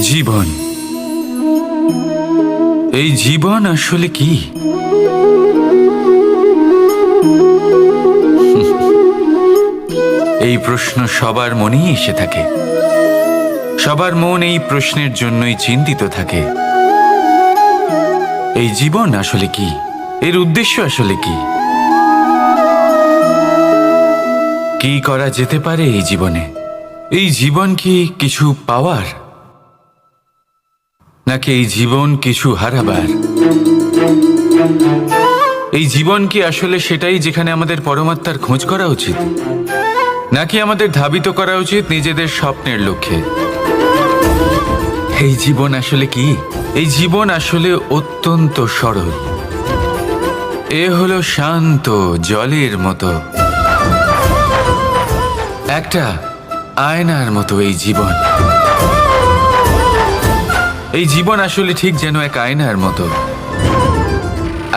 জীবন, এই জীবন আসলে কি? এই প্রশ্ন সবার মনেই এসে থাকে। সবার মন এই প্রশ্নের জন্যই চিন্তিত থাকে। এই জীবন আসলে কি? এর উদ্দেশ্য আসলে কি? কি করা যেতে পারে এই জীবনে? এই জীবন কি কিছু পাওয়ার, নাকি এই জীবন কিছু হারাবার? এই জীবন কি আসলে সেটাই যেখানে আমাদের পরমাত্মার খোঁজ করা উচিত, নাকি আমাদের ধাবিত করা উচিত নিজেদের স্বপ্নের লক্ষ্যে? এই জীবন আসলে কি? এই জীবন আসলে অত্যন্ত সরল। এ হলো শান্ত জলের মতো, একটা আয়নার মতো এই জীবন। এই জীবন আসলে ঠিক যেন এক আয়নার মতো।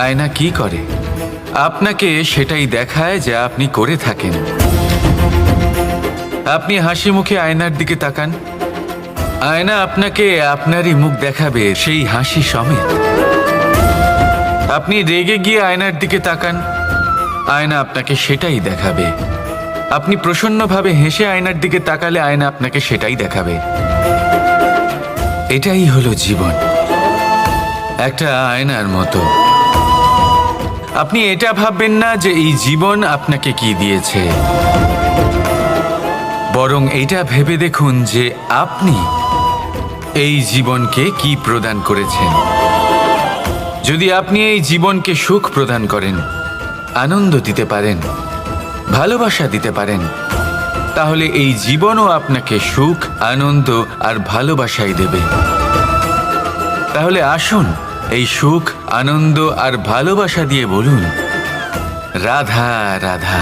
আয়না কি করে? আপনাকে সেটাই দেখায় যা আপনি করে থাকেন। আপনি হাসি মুখে আয়নার দিকে তাকান, আয়না আপনাকে আপনারই মুখ দেখাবে, সেই হাসি সমেত। আপনি রেগে গিয়ে আয়নার দিকে তাকান, আয়না আপনাকে সেটাই দেখাবে। আপনি প্রসন্নভাবে হেসে আয়নার দিকে তাকালে আয়না আপনাকে সেটাই দেখাবে। এটাই হলো জীবন, একটা আয়নার মতো। আপনি এটা ভাববেন না যে এই জীবন আপনাকে কি দিয়েছে, বরং এটা ভেবে দেখুন যে আপনি এই জীবনকে কি প্রদান করেছেন। যদি আপনি এই জীবনকে সুখ প্রদান করেন, আনন্দ দিতে পারেন, ভালোবাসা দিতে পারেন, তাহলে এই জীবনও আপনাকে সুখ, আনন্দ আর ভালোবাসাই দেবে। তাহলে আসুন এই সুখ, আনন্দ আর ভালোবাসা দিয়ে বলুন, রাধা রাধা।